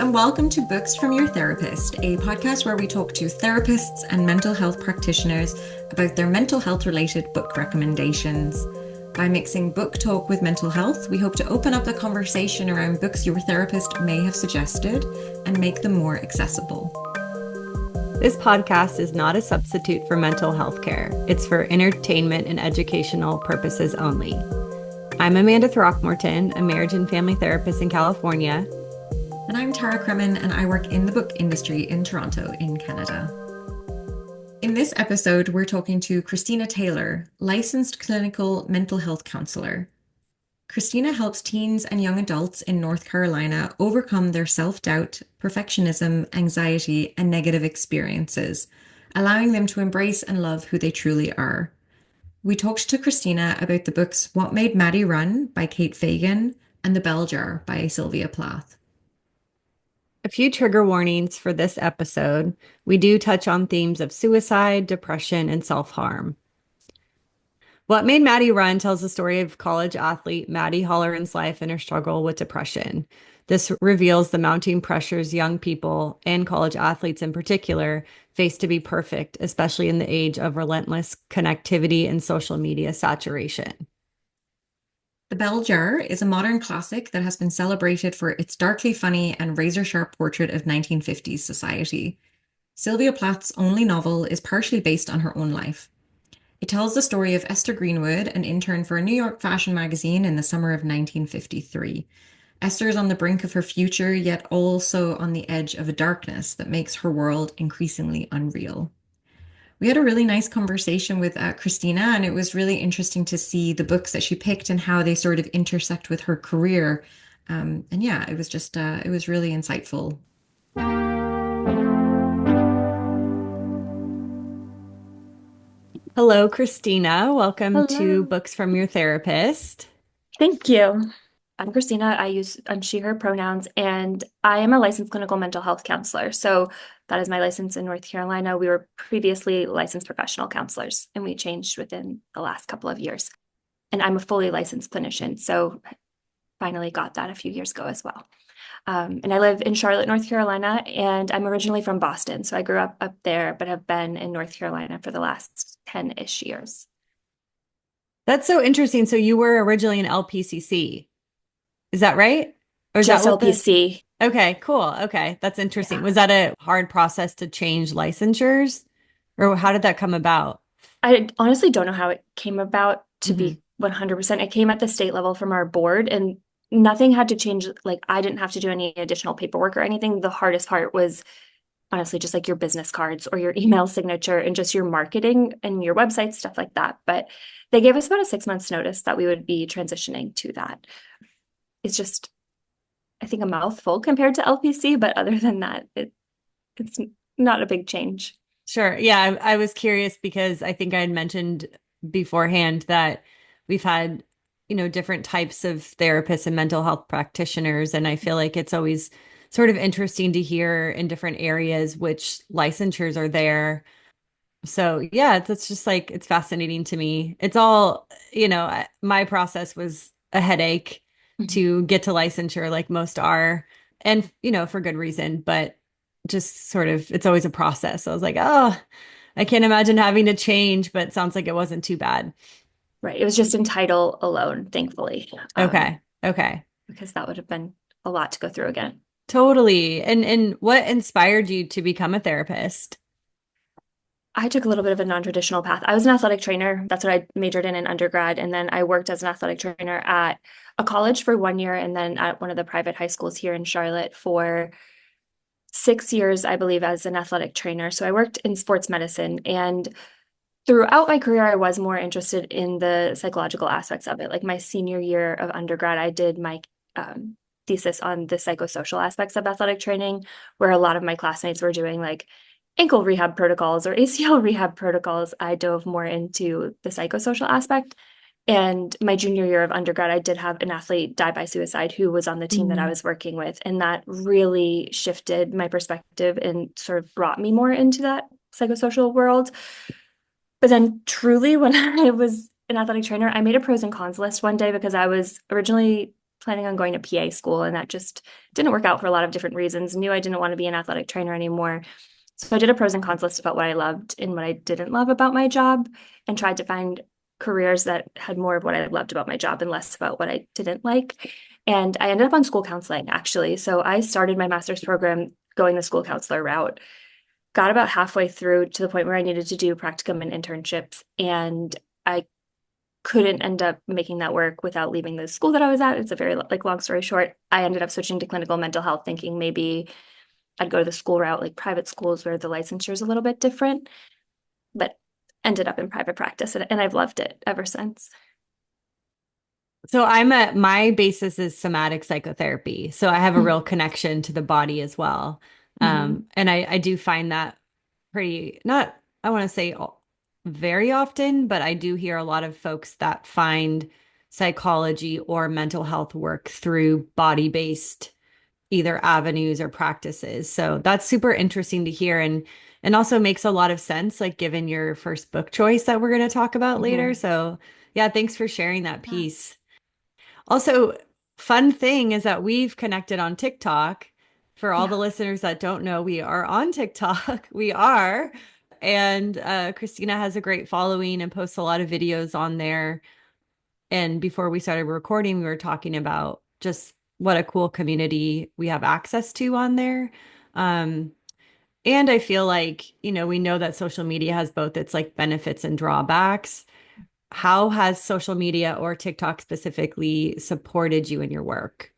and welcome to Books from Your Therapist, a podcast where we talk to therapists and mental health practitioners about their mental health related book recommendations. By mixing book talk with mental health, we hope to open up the conversation around books your therapist may have suggested and make them more accessible. This podcast is not a substitute for mental health care. It's for entertainment and educational purposes only. I'm Amanda Throckmorton, a marriage and family therapist in California. And I'm Tara Kremen, and I work in the book industry in Toronto, in Canada. In this episode, we're talking to Christina Taylor, licensed clinical mental health counselor. Christina helps teens and young adults in North Carolina overcome their self-doubt, perfectionism, anxiety, and negative experiences, allowing them to embrace and love who they truly are. We talked to Christina about the books What Made Maddy Run by Kate Fagan and The Bell Jar by Sylvia Plath. A few trigger warnings for this episode. We do touch on themes of suicide, depression, and self-harm. What Made Maddy Run tells the story of college athlete Maddy Holleran's life and her struggle with depression. This reveals the mounting pressures young people, and college athletes in particular, face to be perfect, especially in the age of relentless connectivity and social media saturation. The Bell Jar is a modern classic that has been celebrated for its darkly funny and razor-sharp portrait of 1950s society. Sylvia Plath's only novel is partially based on her own life. It tells the story of Esther Greenwood, an intern for a New York fashion magazine in the summer of 1953. Esther is on the brink of her future, yet also on the edge of a darkness that makes her world increasingly unreal. We had a really nice conversation with Christina, and it was really interesting to see the books that she picked and how they sort of intersect with her career. And yeah, it was just, it was really insightful. Hello, Christina. Welcome to Hello. Books from Your Therapist. Thank you. I'm Christina. I use she, her pronouns, and I am a licensed clinical mental health counselor. So that is my license in North Carolina. We were previously licensed professional counselors, and we changed within the last couple of years. And I'm a fully licensed clinician, so finally got that a few years ago as well. And I live in Charlotte, North Carolina, and I'm originally from Boston. So I grew up there, but have been in North Carolina for the last 10-ish years. That's so interesting. So you were originally an LPCC. Is that right? Or is Just that what LPC. Okay, cool. Okay, that's interesting. Yeah. Was that a hard process to change licensures? Or how did that come about? I honestly don't know how it came about, to be 100%. It came at the state level from our board, and nothing had to change. Like, I didn't have to do any additional paperwork or anything. The hardest part was honestly just like your business cards or your email signature and just your marketing and your website, stuff like that. But they gave us about a 6 months notice that we would be transitioning to that. It's just, I think, a mouthful compared to LPC, but other than that, it's not a big change. Sure. Yeah, I was curious because I think I had mentioned beforehand that we've had, different types of therapists and mental health practitioners. And I feel like it's always sort of interesting to hear in different areas which licensures are there. So yeah, it's just like, it's fascinating to me. It's all, my process was a headache to get to licensure, like most are, and, for good reason, but just sort of, it's always a process. So I was like, oh, I can't imagine having to change, but it sounds like it wasn't too bad. Right. It was just in title alone, thankfully. Okay. Because that would have been a lot to go through again. Totally. And what inspired you to become a therapist? I took a little bit of a non-traditional path. I was an athletic trainer. That's what I majored in undergrad. And then I worked as an athletic trainer at a college for 1 year, and then at one of the private high schools here in Charlotte for 6 years, I believe, as an athletic trainer. So I worked in sports medicine, and throughout my career, I was more interested in the psychological aspects of it. Like my senior year of undergrad, I did my thesis on the psychosocial aspects of athletic training, where a lot of my classmates were doing like ankle rehab protocols or ACL rehab protocols. I dove more into the psychosocial aspect. And my junior year of undergrad, I did have an athlete die by suicide who was on the team that I was working with. And that really shifted my perspective and sort of brought me more into that psychosocial world. But then truly, when I was an athletic trainer, I made a pros and cons list one day because I was originally planning on going to PA school, and that just didn't work out for a lot of different reasons. Knew I didn't want to be an athletic trainer anymore. So I did a pros and cons list about what I loved and what I didn't love about my job, and tried to find careers that had more of what I loved about my job and less about what I didn't like. And I ended up on school counseling, actually. So I started my master's program going the school counselor route, got about halfway through to the point where I needed to do practicum and internships. And I couldn't end up making that work without leaving the school that I was at. It's a very long story short. I ended up switching to clinical mental health, thinking maybe I'd go the school route, like private schools where the licensure is a little bit different, but ended up in private practice, and I've loved it ever since. So my basis is somatic psychotherapy. So I have a real connection to the body as well. And I do find that pretty, not, I want to say very often, but I do hear a lot of folks that find psychology or mental health work through body-based either avenues or practices. So that's super interesting to hear, and also makes a lot of sense, like given your first book choice that we're going to talk about later. So yeah, thanks for sharing that piece. Also, fun thing is that we've connected on TikTok. For all the listeners that don't know, we are on TikTok. We are. And Christina has a great following and posts a lot of videos on there. And before we started recording, we were talking about just what a cool community we have access to on there. And I feel like, we know that social media has both its like benefits and drawbacks. How has social media or TikTok specifically supported you in your work?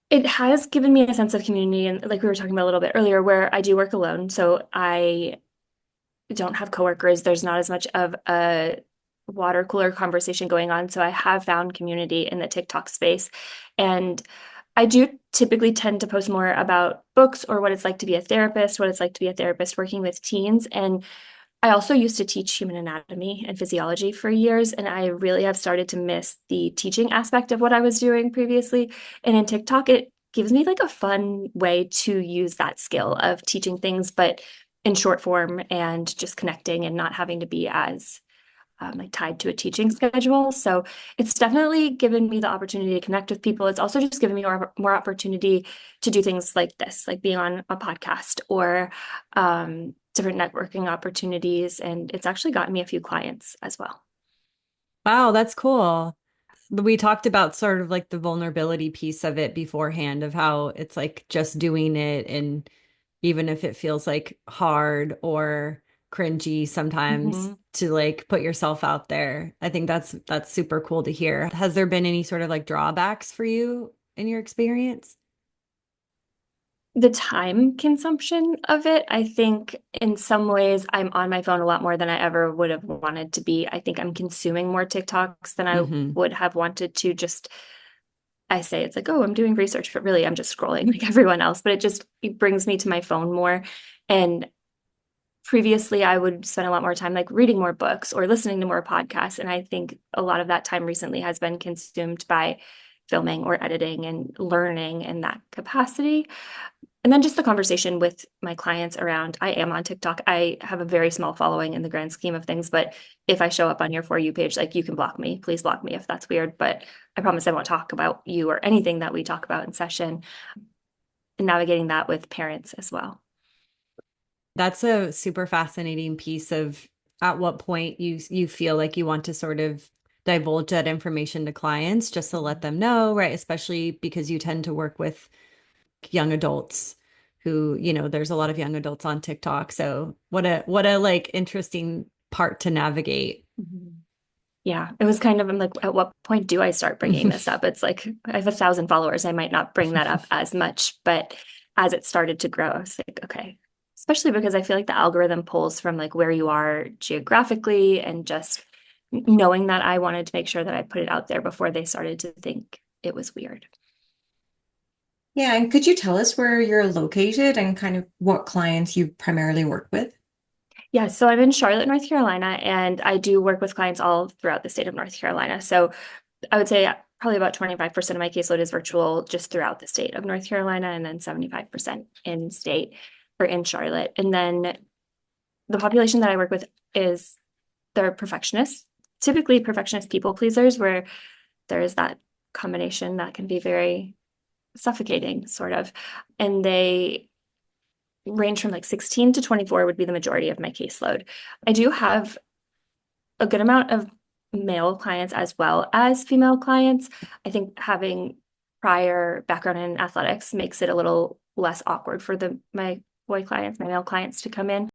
It has given me a sense of community, and like we were talking about a little bit earlier, where I do work alone. So I don't have coworkers. There's not as much of a water cooler conversation going on. So I have found community in the TikTok space. And I do typically tend to post more about books or what it's like to be a therapist, what it's like to be a therapist working with teens. And I also used to teach human anatomy and physiology for years, and I really have started to miss the teaching aspect of what I was doing previously. And in TikTok, it gives me like a fun way to use that skill of teaching things, but in short form and just connecting and not having to be as like tied to a teaching schedule. So it's definitely given me the opportunity to connect with people. It's also just given me more opportunity to do things like this, like being on a podcast or different networking opportunities. And it's actually gotten me a few clients as well. Wow, that's cool. We talked about sort of like the vulnerability piece of it beforehand, of how it's like just doing it, and even if it feels like hard or cringy sometimes to like put yourself out there. I think that's super cool to hear. Has there been any sort of like drawbacks for you in your experience? The time consumption of it, I think in some ways I'm on my phone a lot more than I ever would have wanted to be. I think I'm consuming more TikToks than I would have wanted to. Just, I say it's like, oh, I'm doing research, but really I'm just scrolling like everyone else. But it brings me to my phone more. And previously I would spend a lot more time like reading more books or listening to more podcasts. And I think a lot of that time recently has been consumed by filming or editing and learning in that capacity. And then just the conversation with my clients around, I am on TikTok. I have a very small following in the grand scheme of things, but if I show up on your For You page, like you can block me, please block me if that's weird. But I promise I won't talk about you or anything that we talk about in session, and navigating that with parents as well. That's a super fascinating piece of at what point you feel like you want to sort of divulge that information to clients just to let them know, right? Especially because you tend to work with young adults who, there's a lot of young adults on TikTok. So what a like interesting part to navigate. Yeah, it was kind of, I'm like, at what point do I start bringing this up? It's like, I have 1,000 followers. I might not bring that up as much, but as it started to grow, I was like, okay, especially because I feel like the algorithm pulls from like where you are geographically, and just knowing that I wanted to make sure that I put it out there before they started to think it was weird. Yeah, and could you tell us where you're located and kind of what clients you primarily work with? Yeah, so I'm in Charlotte, North Carolina, and I do work with clients all throughout the state of North Carolina. So I would say probably about 25% of my caseload is virtual just throughout the state of North Carolina, and then 75% in state or in Charlotte. And then the population that I work with they're perfectionists, typically perfectionist people pleasers, where there is that combination that can be very suffocating, sort of. And they range from like 16 to 24 would be the majority of my caseload. I do have a good amount of male clients as well as female clients. I think having prior background in athletics makes it a little less awkward for my boy clients, my male clients to come in.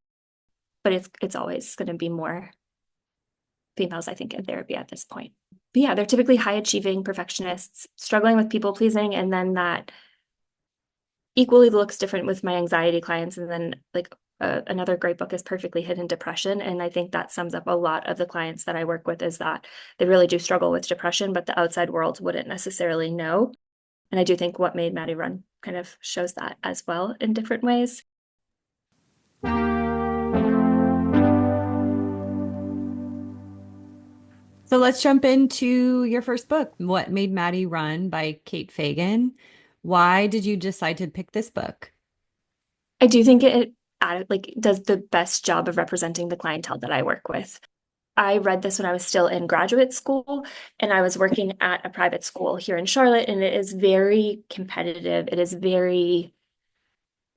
But it's always going to be more females, I think, in therapy at this point. But yeah, they're typically high achieving perfectionists, struggling with people pleasing, and then that equally looks different with my anxiety clients. And then like another great book is Perfectly Hidden Depression. And I think that sums up a lot of the clients that I work with, is that they really do struggle with depression, but the outside world wouldn't necessarily know. And I do think What Made Maddy Run kind of shows that as well in different ways. So let's jump into your first book, What Made Maddy Run by Kate Fagan. Why did you decide to pick this book? I do think it does the best job of representing the clientele that I work with. I read this when I was still in graduate school, and I was working at a private school here in Charlotte, and it is very competitive. It is very,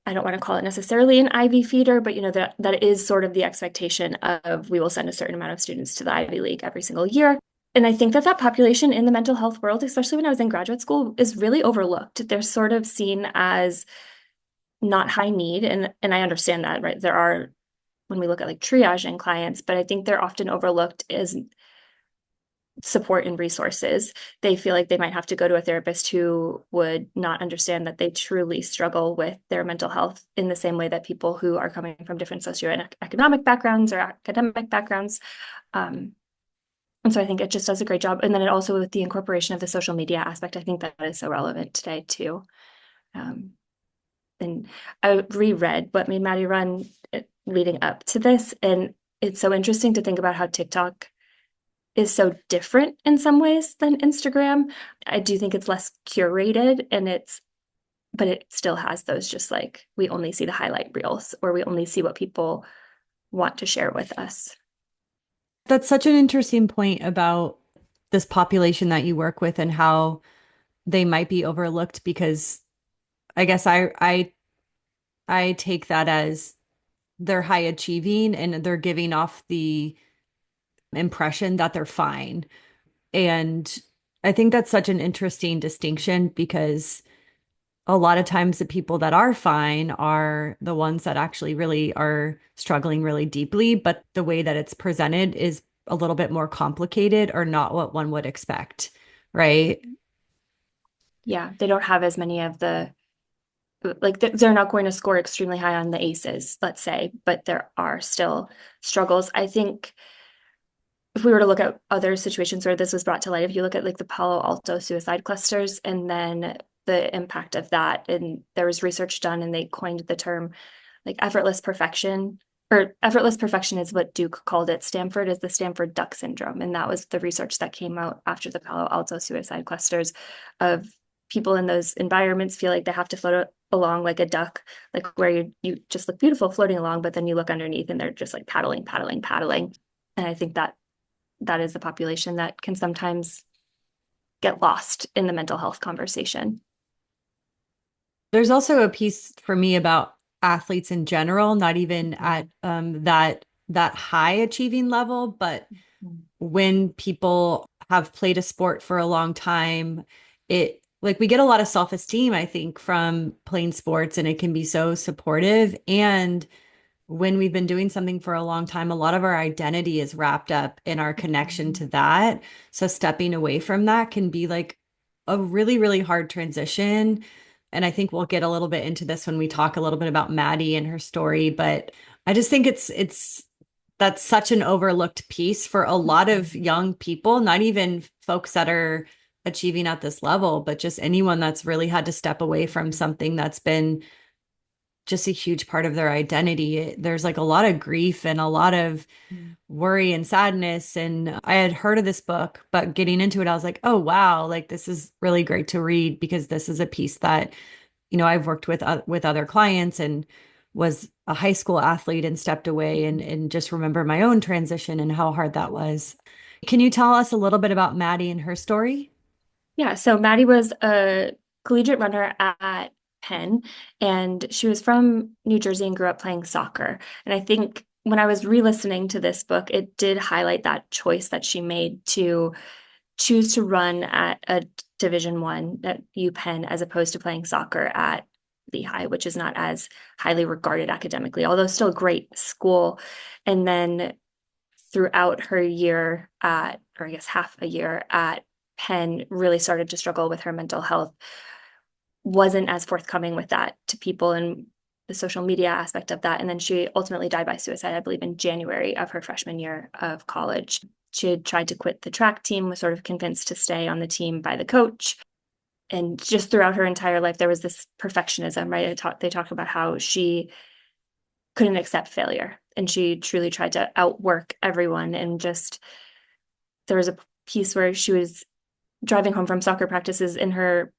I don't want to call it necessarily an Ivy feeder, but that is sort of the expectation of, we will send a certain amount of students to the Ivy League every single year. And I think that population in the mental health world, especially when I was in graduate school, is really overlooked. They're sort of seen as not high need. And I understand that, right? There are, when we look at like triaging clients, but I think they're often overlooked as support and resources. They feel like they might have to go to a therapist who would not understand that they truly struggle with their mental health in the same way that people who are coming from different socioeconomic backgrounds or academic backgrounds. And so I think it just does a great job. And then it also, with the incorporation of the social media aspect, I think that is so relevant today too. And I reread What Made Maddy Run leading up to this. And it's so interesting to think about how TikTok is so different in some ways than Instagram. I do think it's less curated, but it still has those, just like, we only see the highlight reels, or we only see what people want to share with us. That's such an interesting point about this population that you work with and how they might be overlooked, because I guess I take that as they're high achieving and they're giving off the impression that they're fine. And I think that's such an interesting distinction, because a lot of times the people that are fine are the ones that actually really are struggling really deeply, but the way that it's presented is a little bit more complicated, or not what one would expect, right? Yeah, they don't have as many of the, like, they're not going to score extremely high on the ACEs, let's say, but there are still struggles. I think if we were to look at other situations where this was brought to light, if you look at like the Palo Alto suicide clusters and then the impact of that, and there was research done and they coined the term like effortless perfection, or effortless perfection is what Duke called it. Stanford is the Stanford duck syndrome. And that was the research that came out after the Palo Alto suicide clusters, of people in those environments feel like they have to float along like a duck, like where you just look beautiful floating along, but then you look underneath and they're just like paddling, paddling, paddling. And I think that is the population that can sometimes get lost in the mental health conversation. There's also a piece for me about athletes in general, not even at that high achieving level, but when people have played a sport for a long time, it, like, we get a lot of self-esteem, I think, from playing sports, and it can be so supportive. And when we've been doing something for a long time, a lot of our identity is wrapped up in our connection to that. So stepping away from that can be like a really, really hard transition. And I think we'll get a little bit into this when we talk a little bit about Maddy and her story. But I just think it's that's such an overlooked piece for a lot of young people, not even folks that are achieving at this level, but just anyone that's really had to step away from something that's been just a huge part of their identity. There's like a lot of grief and a lot of worry and sadness. And I had heard of this book, but getting into it, I was like, oh, wow, like this is really great to read, because this is a piece that, I've worked with other clients, and was a high school athlete and stepped away, and just remember my own transition and how hard that was. Can you tell us a little bit about Maddy and her story? Yeah, so Maddie was a collegiate runner at Penn, and she was from New Jersey and grew up playing soccer. And I think when I was re-listening to this book, it did highlight that choice that she made to choose to run at a Division One at UPenn as opposed to playing soccer at Lehigh, which is not as highly regarded academically, although still a great school. And then throughout her year at, or I guess half a year at Penn, really started to struggle with her mental health, wasn't as forthcoming with that to people and the social media aspect of that. And then she ultimately died by suicide, I believe, in January of her freshman year of college. She had tried to quit the track team, was sort of convinced to stay on the team by the coach. And just throughout her entire life, there was this perfectionism, right? They talk about how she couldn't accept failure. And she truly tried to outwork everyone. And just there was a piece where she was driving home from soccer practices in her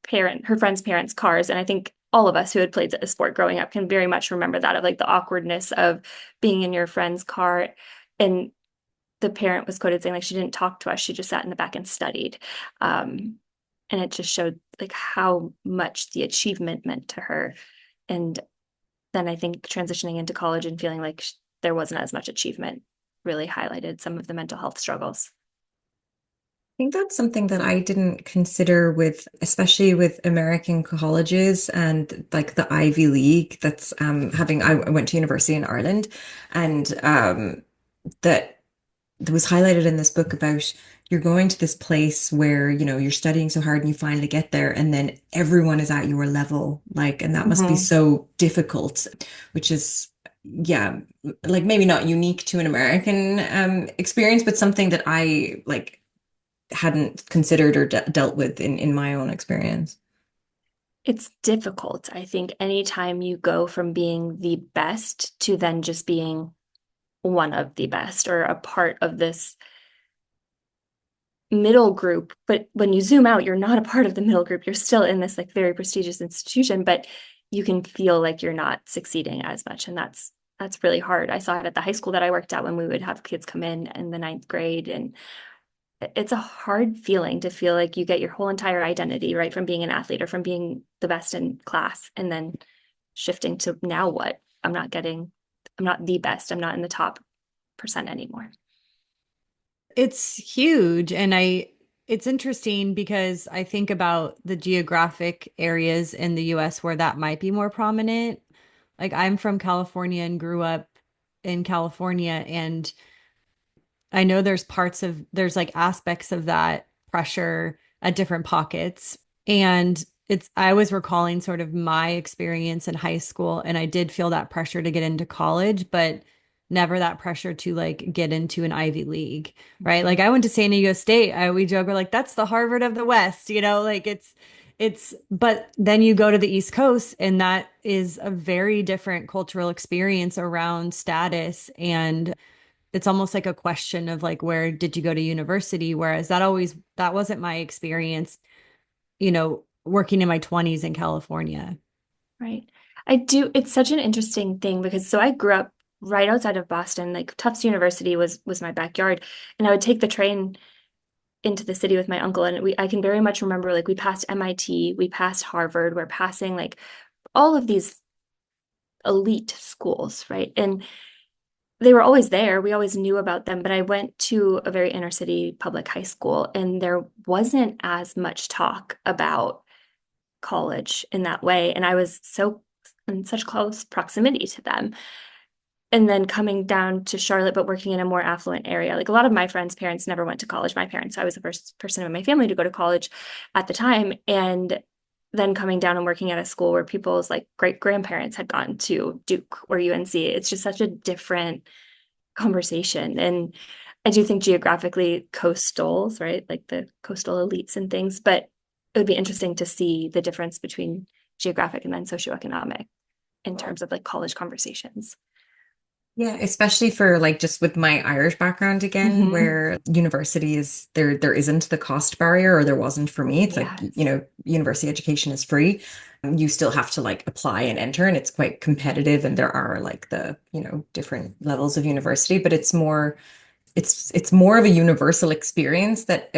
friend's parents' cars. And I think all of us who had played a sport growing up can very much remember that, of like the awkwardness of being in your friend's car. And the parent was quoted saying like she didn't talk to us, she just sat in the back and studied. And it just showed like how much the achievement meant to her. And then I think transitioning into college and feeling like there wasn't as much achievement really highlighted some of the mental health struggles. Think that's something that I didn't consider with, especially with American colleges and like the Ivy League that's I went to university in Ireland and that was highlighted in this book about you're going to this place where, you know, you're studying so hard and you finally get there and then everyone is at your level, like, and that must be Mhm. so difficult, which is, yeah, like maybe not unique to an American experience, but something that I like hadn't considered or dealt with in my own experience. It's difficult. I think anytime you go from being the best to then just being one of the best or a part of this middle group, but when you zoom out, you're not a part of the middle group. You're still in this like very prestigious institution, but you can feel like you're not succeeding as much. And that's really hard. I saw it at the high school that I worked at when we would have kids come in the ninth grade. And it's a hard feeling to feel like you get your whole entire identity, right, from being an athlete or from being the best in class, and then shifting to now what? I'm not the best. I'm not in the top percent anymore. It's huge. It's interesting because I think about the geographic areas in the US where that might be more prominent. Like I'm from California and grew up in California, and I know there's like aspects of that pressure at different pockets. And I was recalling sort of my experience in high school, and I did feel that pressure to get into college, but never that pressure to like get into an Ivy League, right? Like I went to San Diego State. We joke, we're like, that's the Harvard of the West, like but then you go to the East Coast, and that is a very different cultural experience around status. And it's almost like a question of like, where did you go to university? Whereas that wasn't my experience, working in my 20s in California. Right. It's such an interesting thing because so I grew up right outside of Boston. Like Tufts University was my backyard. And I would take the train into the city with my uncle. And I can very much remember like we passed MIT, we passed Harvard, we're passing like all of these elite schools, right? And they were always there. We always knew about them. But I went to a very inner city public high school, and there wasn't as much talk about college in that way. And I was so in such close proximity to them. And then coming down to Charlotte, but working in a more affluent area. Like a lot of my friends' parents never went to college. My parents, I was the first person in my family to go to college at the time. And then coming down and working at a school where people's like great grandparents had gone to Duke or UNC. It's just such a different conversation. And I do think geographically coastals, right? Like the coastal elites and things, but it would be interesting to see the difference between geographic and then socioeconomic in terms of like college conversations. Yeah, especially for like just with my Irish background again, Mm-hmm. where university is there isn't the cost barrier, or there wasn't for me. It's like, you Yes. know, university education is free. You still have to like apply and enter, and it's quite competitive, and there are like the, you know, different levels of university, but it's more of a universal experience that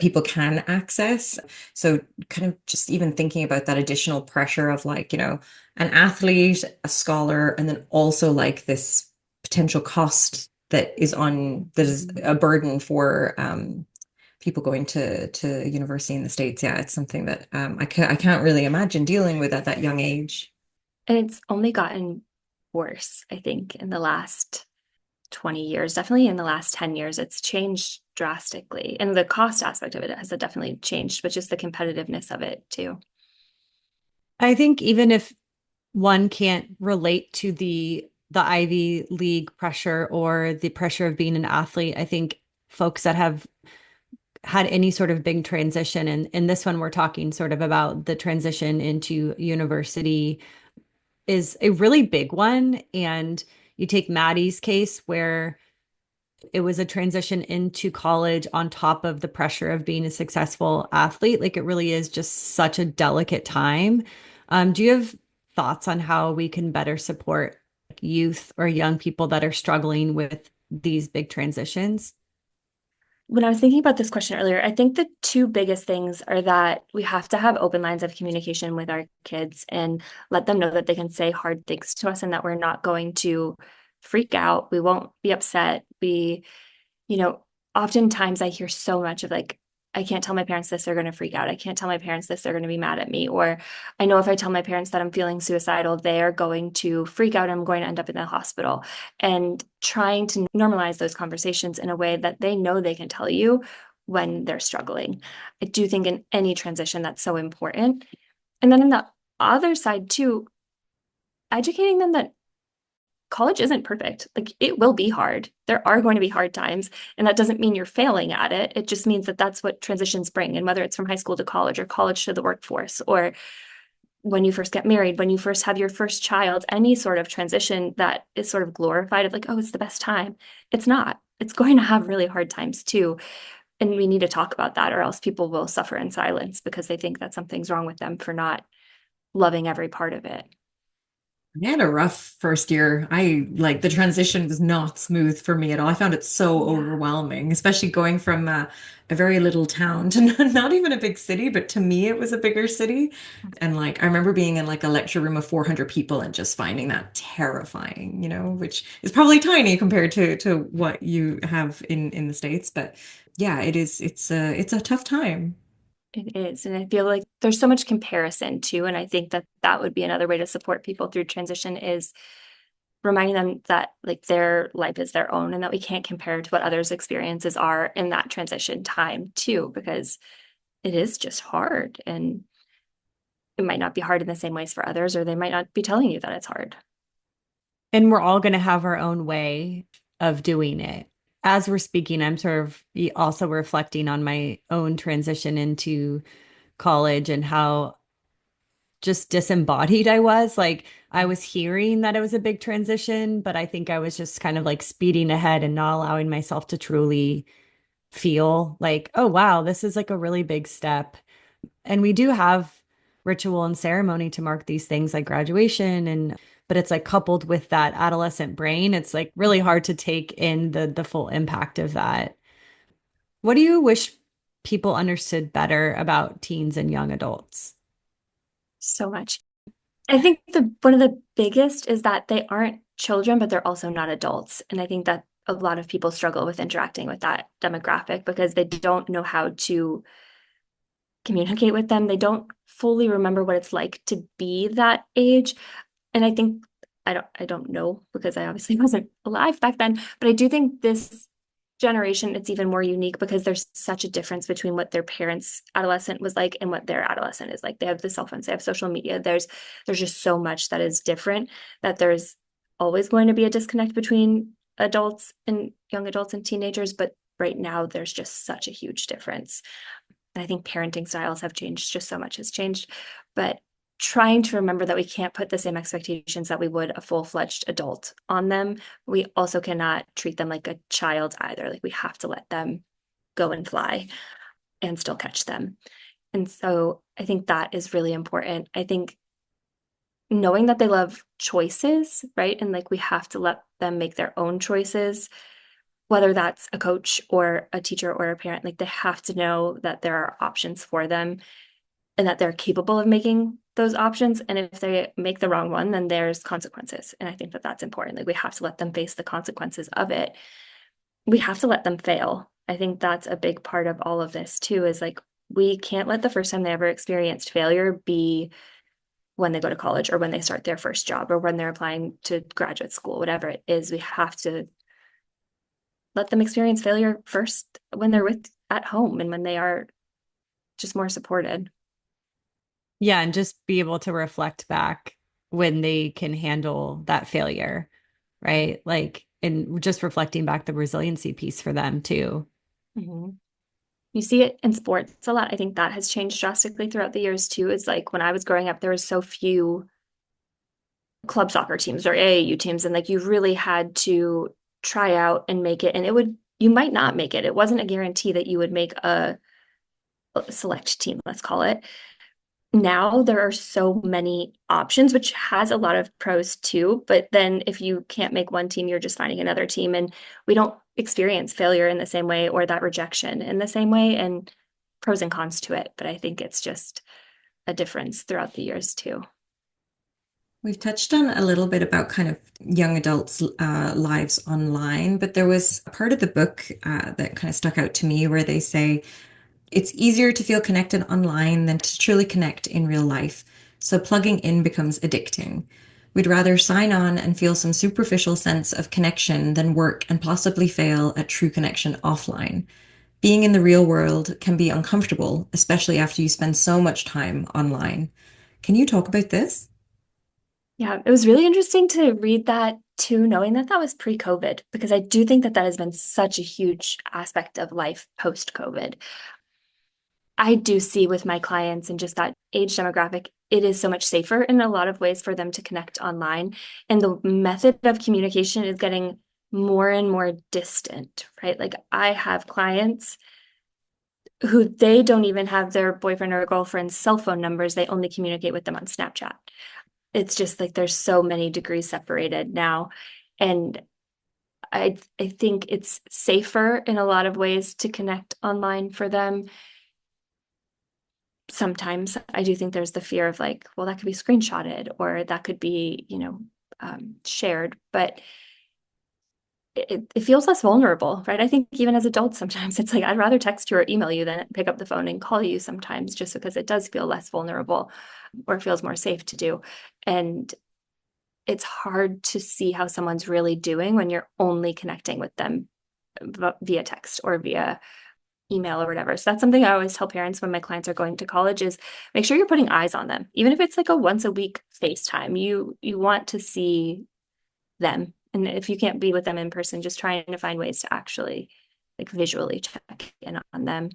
people can access. So kind of just even thinking about that additional pressure of like, an athlete, a scholar, and then also like this potential cost that is a burden for people going to university in the States. Yeah, it's something that I can't really imagine dealing with at that young age. And it's only gotten worse, I think, in the last 20 years. Definitely in the last 10 years, it's changed drastically. And the cost aspect of it has definitely changed, but just the competitiveness of it too. I think even if one can't relate to the Ivy League pressure or the pressure of being an athlete, I think folks that have had any sort of big transition, and in this one we're talking sort of about the transition into university, is a really big one. And you take Maddy's case where it was a transition into college on top of the pressure of being a successful athlete. Like it really is just such a delicate time. Do you have thoughts on how we can better support youth or young people that are struggling with these big transitions? When I was thinking about this question earlier, I think the two biggest things are that we have to have open lines of communication with our kids and let them know that they can say hard things to us and that we're not going to freak out. We won't be upset. You know, oftentimes I hear so much of like, I can't tell my parents this, they're going to freak out. I can't tell my parents this, they're going to be mad at me. Or I know if I tell my parents that I'm feeling suicidal, they are going to freak out. I'm going to end up in the hospital. And trying to normalize those conversations in a way that they know they can tell you when they're struggling. I do think in any transition that's so important. And then in the other side too, educating them that college isn't perfect. Like it will be hard. There are going to be hard times, and that doesn't mean you're failing at it. It just means that that's what transitions bring. And whether it's from high school to college or college to the workforce, or when you first get married, when you first have your first child, any sort of transition that is sort of glorified of like, oh, it's the best time. It's not. It's going to have really hard times too. And we need to talk about that, or else people will suffer in silence because they think that something's wrong with them for not loving every part of it. I had a rough first year. I like the transition was not smooth for me at all. I found it so Yeah. overwhelming, especially going from a very little town to not even a big city, but to me it was a bigger city. And like I remember being in like a lecture room of 400 people and just finding that terrifying, which is probably tiny compared to what you have in the States. But yeah, it's a tough time. It is. And I feel like there's so much comparison too. And I think that that would be another way to support people through transition is reminding them that like their life is their own and that we can't compare to what others' experiences are in that transition time too, because it is just hard and it might not be hard in the same ways for others, or they might not be telling you that it's hard. And we're all going to have our own way of doing it. As we're speaking, I'm sort of also reflecting on my own transition into college and how just disembodied I was. Like I was hearing that it was a big transition, but I think I was just kind of like speeding ahead and not allowing myself to truly feel like, oh, wow, this is like a really big step. And we do have ritual and ceremony to mark these things like graduation, and but it's like coupled with that adolescent brain, it's like really hard to take in the full impact of that. What do you wish people understood better about teens and young adults? So much. I think the one of the biggest is that they aren't children, but they're also not adults. And I think that a lot of people struggle with interacting with that demographic because they don't know how to communicate with them. They don't fully remember what it's like to be that age. And I think I don't know because I obviously wasn't alive back then, but I do think this generation it's even more unique because there's such a difference between what their parents' adolescent was like and what their adolescent is like. They have the cell phones, they have social media. There's just so much that is different that there's always going to be a disconnect between adults and young adults and teenagers, but right now there's just such a huge difference. And I think parenting styles have changed, just so much has changed. But trying to remember that we can't put the same expectations that we would a full-fledged adult on them. We also cannot treat them like a child either. Like we have to let them go and fly and still catch them. And so I think that is really important. I think knowing that they love choices, right? And like we have to let them make their own choices whether that's a coach or a teacher or a parent, like they have to know that there are options for them and that they're capable of making those options. And if they make the wrong one, then there's consequences. And I think that that's important. Like we have to let them face the consequences of it. We have to let them fail. I think that's a big part of all of this too, is like we can't let the first time they ever experienced failure be when they go to college or when they start their first job or when they're applying to graduate school, whatever it is. We have to let them experience failure first when they're with at home and when they are just more supported. Yeah, and just be able to reflect back when they can handle that failure, right? Like, and just reflecting back the resiliency piece for them too. Mm-hmm. You see it in sports a lot. I think that has changed drastically throughout the years too. It's like when I was growing up, there was so few club soccer teams or AAU teams, and like you really had to try out and make it. And you might not make it. It wasn't a guarantee that you would make a select team, let's call it. Now there are so many options, which has a lot of pros too. But then if you can't make one team, you're just finding another team. And we don't experience failure in the same way or that rejection in the same way, and pros and cons to it. But I think it's just a difference throughout the years too. We've touched on a little bit about kind of young adults' lives online, but there was a part of the book that kind of stuck out to me where they say it's easier to feel connected online than to truly connect in real life. So plugging in becomes addicting. We'd rather sign on and feel some superficial sense of connection than work and possibly fail at true connection offline. Being in the real world can be uncomfortable, especially after you spend so much time online. Can you talk about this? Yeah, it was really interesting to read that too, knowing that that was pre-COVID, because I do think that that has been such a huge aspect of life post-COVID. I do see with my clients and just that age demographic, it is so much safer in a lot of ways for them to connect online. And the method of communication is getting more and more distant, right? Like I have clients who they don't even have their boyfriend or girlfriend's cell phone numbers. They only communicate with them on Snapchat. It's just like there's so many degrees separated now. And I think it's safer in a lot of ways to connect online for them. Sometimes I do think there's the fear of like, well, that could be screenshotted or that could be, shared, but it feels less vulnerable, right? I think even as adults, sometimes it's like, I'd rather text you or email you than pick up the phone and call you sometimes, just because it does feel less vulnerable or feels more safe to do. And it's hard to see how someone's really doing when you're only connecting with them via text or via email or whatever. So that's something I always tell parents when my clients are going to college is make sure you're putting eyes on them. Even if it's like a once a week FaceTime, you want to see them. And if you can't be with them in person, just trying to find ways to actually like visually check in on them.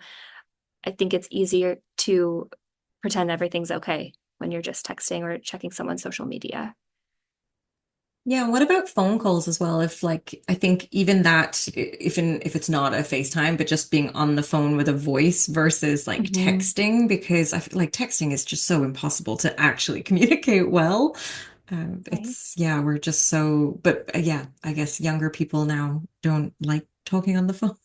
I think it's easier to pretend everything's okay when you're just texting or checking someone's social media. Yeah, what about phone calls as well? If like I think even that if it's not a FaceTime, but just being on the phone with a voice versus like Mm-hmm. texting, because I feel like texting is just so impossible to actually communicate well. Right. Yeah, we're just so, but yeah, I guess younger people now don't like talking on the phone.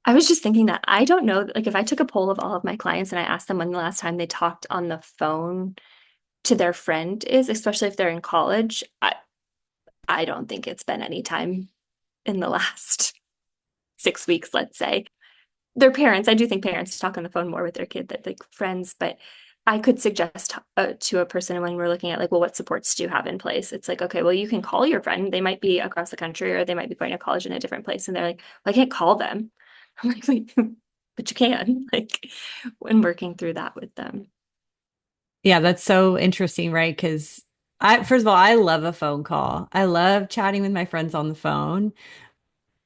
I was just thinking that I don't know, like if I took a poll of all of my clients and I asked them when the last time they talked on the phone to their friend is, especially if they're in college, I don't think it's been any time in the last 6 weeks, let's say. Their parents, I do think parents talk on the phone more with their kid than like friends, but I could suggest to a person when we're looking at like, well, what supports do you have in place? It's like, okay, well, you can call your friend. They might be across the country or they might be going to college in a different place. And they're like, well, I can't call them. I'm like, wait, but you can, like, when working through that with them. Yeah, that's so interesting, right? Because I, first of all, I love a phone call. I love chatting with my friends on the phone,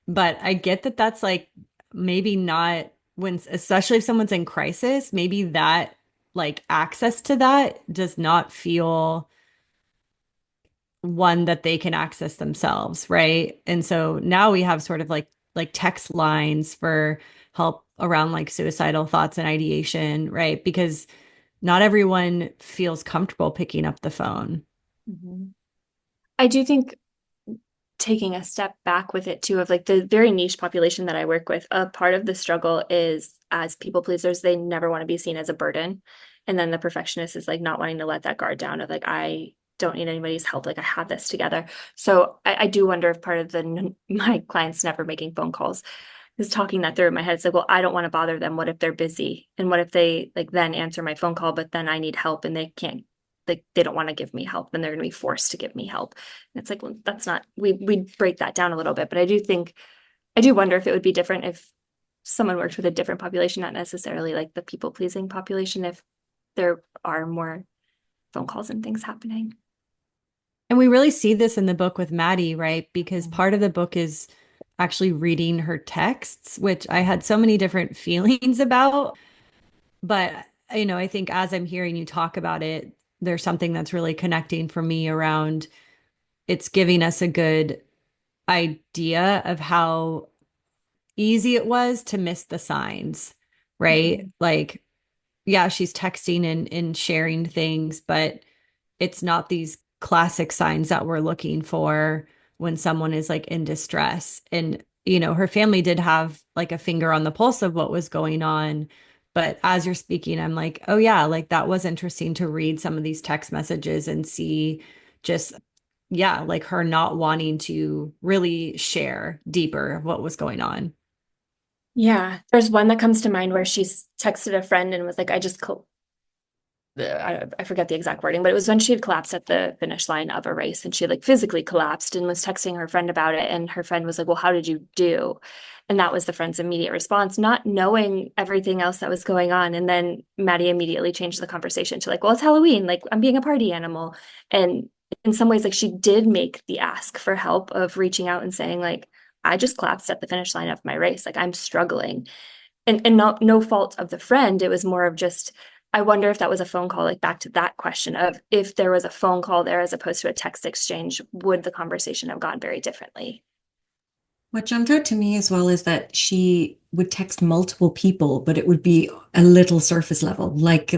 but I get that that's like maybe not when, especially if someone's in crisis, maybe that like access to that does not feel one that they can access themselves, right? And so now we have sort of like text lines for help around like suicidal thoughts and ideation, right? Because not everyone feels comfortable picking up the phone. Mhm. I do think taking a step back with it too, of like the very niche population that I work with, a part of the struggle is as people pleasers, they never want to be seen as a burden. And then the perfectionist is like not wanting to let that guard down of like, I don't need anybody's help. Like I have this together. So I do wonder if part of my clients never making phone calls is talking that through in my head. It's like, well, I don't want to bother them. What if they're busy? And what if they like then answer my phone call, but then I need help and they can't, like they don't want to give me help, then they're going to be forced to give me help. And it's like, well, that's not, we break that down a little bit, but I do wonder if it would be different if someone worked with a different population, not necessarily like the people pleasing population, if there are more phone calls and things happening. And we really see this in the book with Maddy, right? Because part of the book is actually reading her texts, which I had so many different feelings about. But, I think as I'm hearing you talk about it, there's something that's really connecting for me around it's giving us a good idea of how easy it was to miss the signs, right? Mm-hmm. Like, yeah, she's texting and sharing things, but it's not these classic signs that we're looking for when someone is like in distress. And, her family did have like a finger on the pulse of what was going on. But as you're speaking, I'm like, oh, yeah, like that was interesting to read some of these text messages and see just, yeah, like her not wanting to really share deeper what was going on. Yeah, there's one that comes to mind where she's texted a friend and was like, I forget the exact wording, but it was when she had collapsed at the finish line of a race and she like physically collapsed and was texting her friend about it. And her friend was like, well, how did you do? And that was the friend's immediate response, not knowing everything else that was going on. And then Maddie immediately changed the conversation to like, well, it's Halloween, like I'm being a party animal. And in some ways, like she did make the ask for help of reaching out and saying, like, I just collapsed at the finish line of my race. Like I'm struggling. And no fault of the friend. It was more of just, I wonder if that was a phone call, like back to that question of if there was a phone call there as opposed to a text exchange, would the conversation have gone very differently? What jumped out to me as well is that she would text multiple people, but it would be a little surface level, like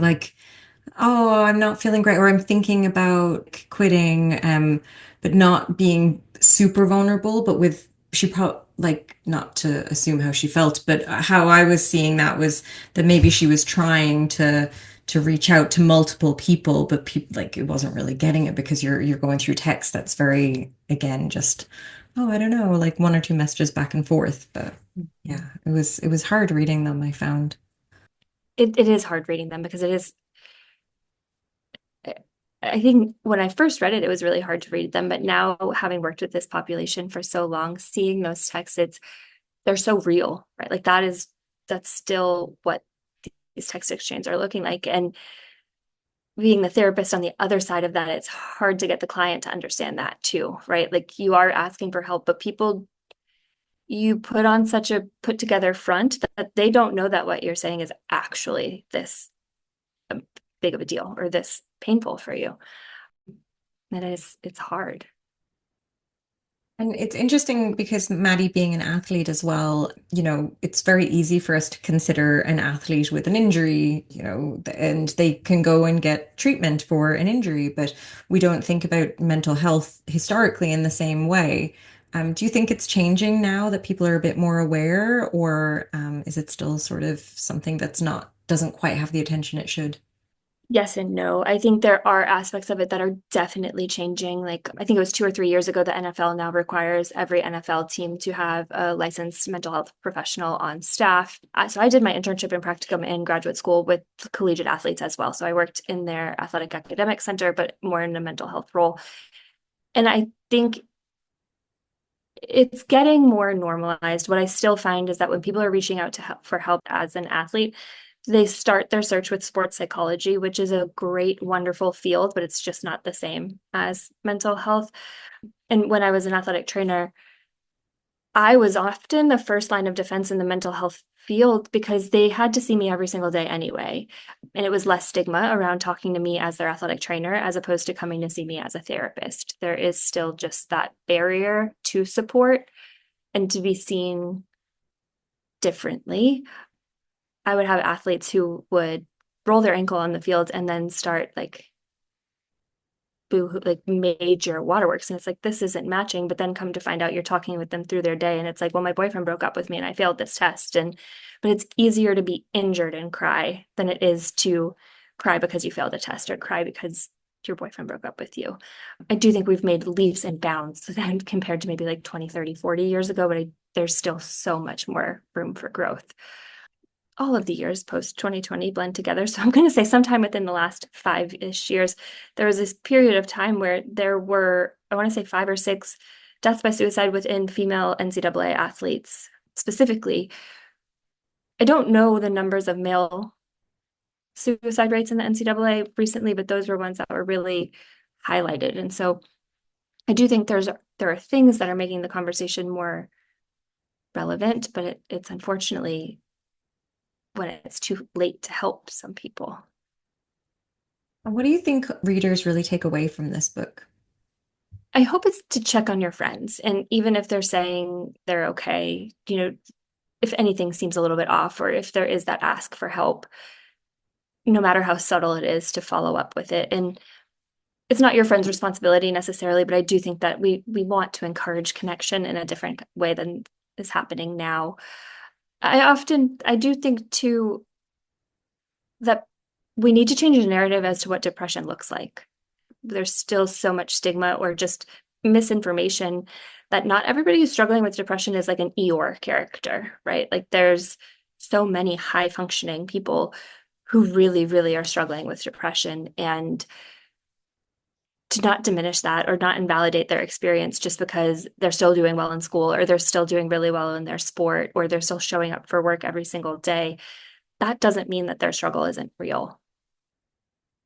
oh, I'm not feeling great, or I'm thinking about quitting, but not being super vulnerable, but with she probably like not to assume how she felt, but how I was seeing that was that maybe she was trying to reach out to multiple people, but people like it wasn't really getting it because you're going through text that's very, again, just oh, I don't know, like one or two messages back and forth. But yeah, it was hard reading them, I found. It is hard reading them because it is, I think when I first read it, it was really hard to read them. But now, having worked with this population for so long, seeing those texts, they're so real, right? Like that's still what these text exchanges are looking like. And being the therapist on the other side of that, it's hard to get the client to understand that too, right? Like you are asking for help, but people, you put on such a put together front that they don't know that what you're saying is actually this big of a deal or this painful for you. It's hard. And it's interesting because Maddie being an athlete as well, it's very easy for us to consider an athlete with an injury, and they can go and get treatment for an injury, but we don't think about mental health historically in the same way. Do you think it's changing now that people are a bit more aware, or is it still sort of something doesn't quite have the attention it should? Yes and no. I think there are aspects of it that are definitely changing. Like I think it was 2 or 3 years ago, the NFL now requires every NFL team to have a licensed mental health professional on staff. So I did my internship and practicum in graduate school with collegiate athletes as well. So I worked in their athletic academic center, but more in a mental health role. And I think it's getting more normalized. What I still find is that when people are reaching out to help for help as an athlete, they start their search with sports psychology, which is a great, wonderful field, but it's just not the same as mental health. And when I was an athletic trainer, I was often the first line of defense in the mental health field because they had to see me every single day anyway. And it was less stigma around talking to me as their athletic trainer as opposed to coming to see me as a therapist. There is still just that barrier to support and to be seen differently. I would have athletes who would roll their ankle on the field and then start like like major waterworks. And it's like, this isn't matching. But then come to find out you're talking with them through their day. And it's like, well, my boyfriend broke up with me and I failed this test. But it's easier to be injured and cry than it is to cry because you failed a test or cry because your boyfriend broke up with you. I do think we've made leaps and bounds compared to maybe like 20, 30, 40 years ago, but there's still so much more room for growth. All of the years post 2020 blend together. So I'm going to say sometime within the last 5-ish years, there was this period of time where there were, I want to say 5 or 6 deaths by suicide within female NCAA athletes specifically. I don't know the numbers of male suicide rates in the NCAA recently, but those were ones that were really highlighted. And so I do think there are things that are making the conversation more relevant, but it's unfortunately when it's too late to help some people. What do you think readers really take away from this book? I hope it's to check on your friends. And even if they're saying they're okay, if anything seems a little bit off, or if there is that ask for help, no matter how subtle it is, to follow up with it. And it's not your friend's responsibility necessarily, but I do think that we want to encourage connection in a different way than is happening now. I do think too that we need to change the narrative as to what depression looks like. There's still so much stigma or just misinformation that not everybody who's struggling with depression is like an Eeyore character, right? Like there's so many high functioning people who really, really are struggling with depression, and to not diminish that or not invalidate their experience just because they're still doing well in school or they're still doing really well in their sport or they're still showing up for work every single day. That doesn't mean that their struggle isn't real.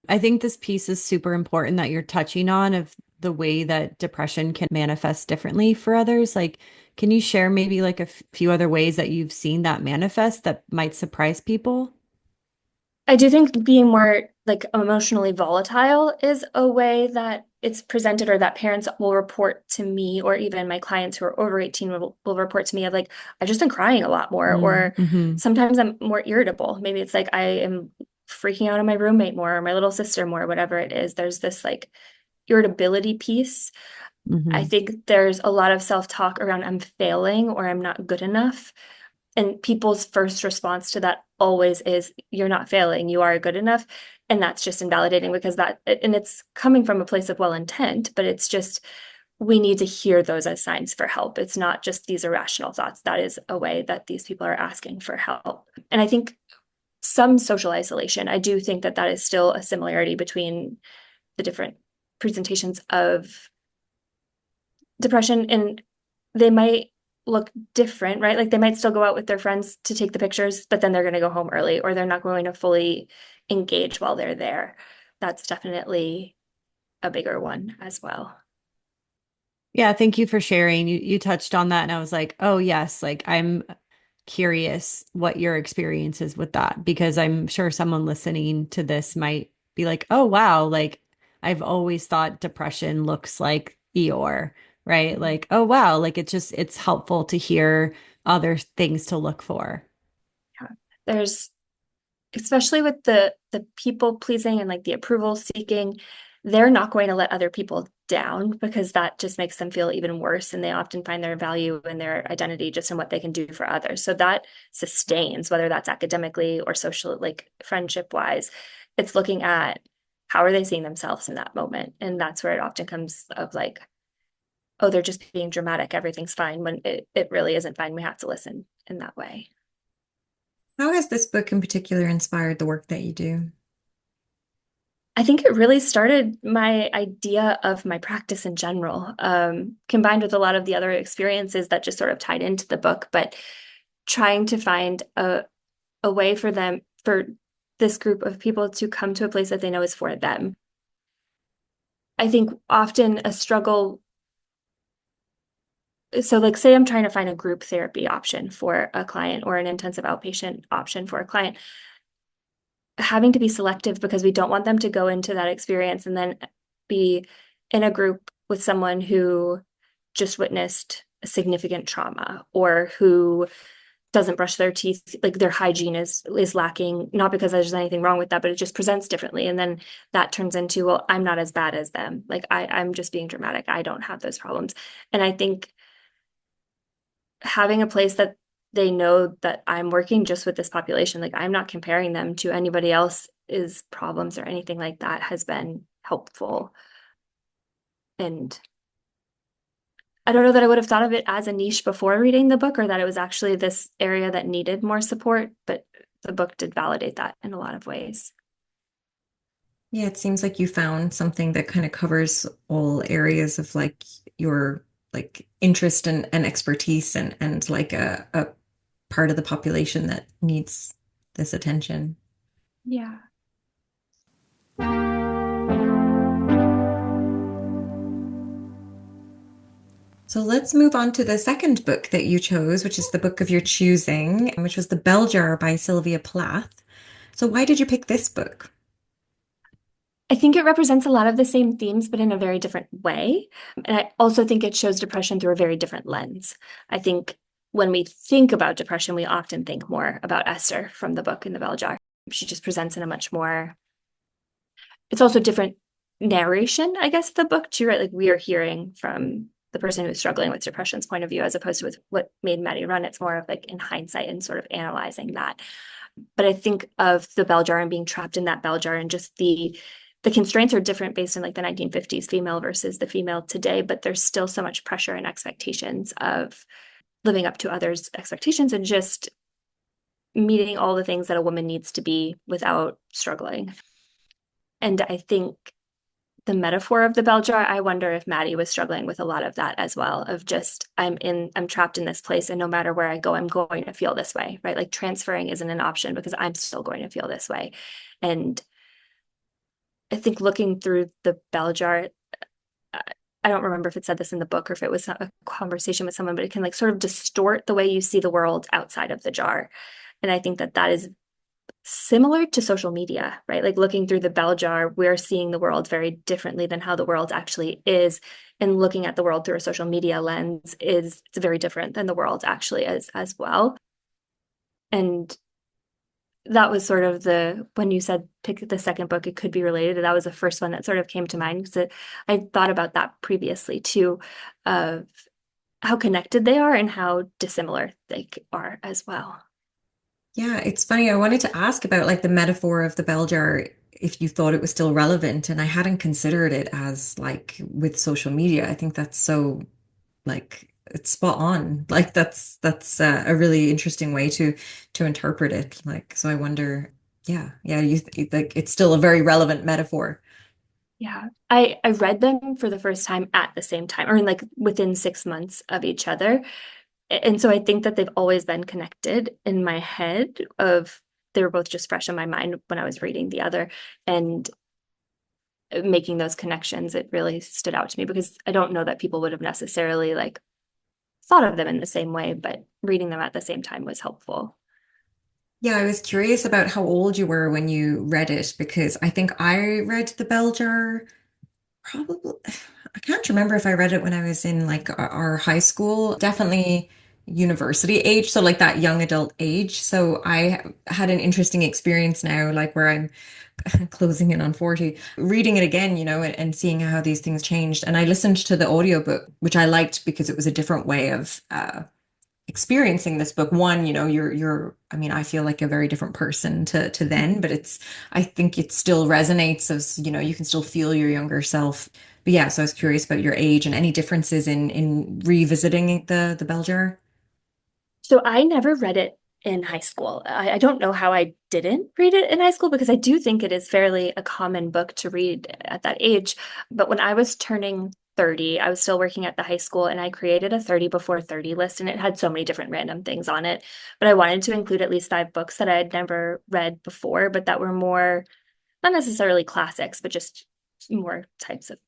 I think this piece is super important that you're touching on of the way that depression can manifest differently for others. Like, can you share maybe like a few other ways that you've seen that manifest that might surprise people? I do think being more like emotionally volatile is a way that it's presented, or that parents will report to me, or even my clients who are over 18 will report to me of like, I've just been crying a lot more, or Mm-hmm. sometimes I'm more irritable. Maybe it's like I am freaking out on my roommate more, or my little sister more, whatever it is. There's this like irritability piece. I Mm-hmm. think there's a lot of self-talk around I'm failing or I'm not good enough. And people's first response to that always is, you're not failing, you are good enough. And that's just invalidating because and it's coming from a place of well intent, but it's just, we need to hear those as signs for help. It's not just these irrational thoughts. That is a way that these people are asking for help. And I think some social isolation, I do think that that is still a similarity between the different presentations of depression, and they might look different, right? Like they might still go out with their friends to take the pictures, but then they're going to go home early, or they're not going to fully engage while they're there. That's definitely a bigger one as well. Yeah, thank you for sharing. You touched on that and I was like, "Oh, yes, like I'm curious what your experience is with that because I'm sure someone listening to this might be like, "Oh, wow, like I've always thought depression looks like Eeyore." Right? Like, "Oh, wow, like it's helpful to hear other things to look for." Yeah. There's, especially with the people pleasing and like the approval seeking, they're not going to let other people down because that just makes them feel even worse. And they often find their value and their identity just in what they can do for others. So that sustains, whether that's academically or social, like friendship wise. It's looking at how are they seeing themselves in that moment. And that's where it often comes of like, oh, they're just being dramatic, everything's fine, when it really isn't fine. We have to listen in that way. How has this book in particular inspired the work that you do? I think it really started my idea of my practice in general, combined with a lot of the other experiences that just sort of tied into the book, but trying to find a way for this group of people to come to a place that they know is for them. I think often a struggle, so like say I'm trying to find a group therapy option for a client or an intensive outpatient option for a client, having to be selective because we don't want them to go into that experience and then be in a group with someone who just witnessed a significant trauma or who doesn't brush their teeth, like their hygiene is lacking, not because there's anything wrong with that, but it just presents differently. And then that turns into, well, I'm not as bad as them. Like I'm just being dramatic. I don't have those problems. And I think having a place that they know that I'm working just with this population, like I'm not comparing them to anybody else's problems or anything like that, has been helpful. And I don't know that I would have thought of it as a niche before reading the book, or that it was actually this area that needed more support, but the book did validate that in a lot of ways. Yeah, it seems like you found something that kind of covers all areas of like your like interest and expertise and like a part of the population that needs this attention. Yeah. So let's move on to the second book that you chose, which is the book of your choosing, which was The Bell Jar by Sylvia Plath. So why did you pick this book? I think it represents a lot of the same themes, but in a very different way. And I also think it shows depression through a very different lens. I think when we think about depression, we often think more about Esther from the book in the Bell Jar. She just presents in a much more, it's also different narration, I guess, of the book too, right? Like we are hearing from the person who's struggling with depression's point of view, as opposed to with what made Maddy run. It's more of like in hindsight and sort of analyzing that. But I think of the bell jar and being trapped in that bell jar, and just the constraints are different based on like the 1950s female versus the female today, but there's still so much pressure and expectations of living up to others' expectations and just meeting all the things that a woman needs to be without struggling. And I think the metaphor of the bell jar, I wonder if Maddy was struggling with a lot of that as well, of just I'm trapped in this place, and no matter where I go, I'm going to feel this way, right? Like transferring isn't an option because I'm still going to feel this way. And I think looking through the bell jar, I don't remember if it said this in the book or if it was a conversation with someone, but it can like sort of distort the way you see the world outside of the jar. And I think that that is similar to social media, right? Like looking through the bell jar, we're seeing the world very differently than how the world actually is. And looking at the world through a social media lens is it's very different than the world actually is as well. And that was sort of when you said pick the second book, it could be related. That was the first one that sort of came to mind because I thought about that previously too, of how connected they are and how dissimilar they are as well. Yeah, it's funny. I wanted to ask about like the metaphor of the bell jar, if you thought it was still relevant, and I hadn't considered it as like with social media. I think that's so like it's spot on. Like that's a really interesting way to interpret it. Like so, I wonder. Yeah, like it's still a very relevant metaphor. Yeah, I read them for the first time at the same time, or in like within 6 months of each other. And so I think that they've always been connected in my head of they were both just fresh in my mind when I was reading the other and making those connections. It really stood out to me because I don't know that people would have necessarily like thought of them in the same way, but reading them at the same time was helpful. Yeah, I was curious about how old you were when you read it because I think I read The Bell Jar probably, I can't remember if I read it when I was in like our high school, definitely university age, so like that young adult age. So I had an interesting experience now, like where I'm closing in on 40, reading it again, and seeing how these things changed. And I listened to the audiobook, which I liked because it was a different way of experiencing this book. One, I mean, I feel like a very different person to then, but I think it still resonates as, you can still feel your younger self. But yeah, so I was curious about your age and any differences in revisiting the Bell Jar. So I never read it in high school. I don't know how I didn't read it in high school because I do think it is fairly a common book to read at that age. But when I was turning 30, I was still working at the high school and I created a 30 before 30 list and it had so many different random things on it. But I wanted to include at least 5 books that I had never read before, but that were more, not necessarily classics, but just more types of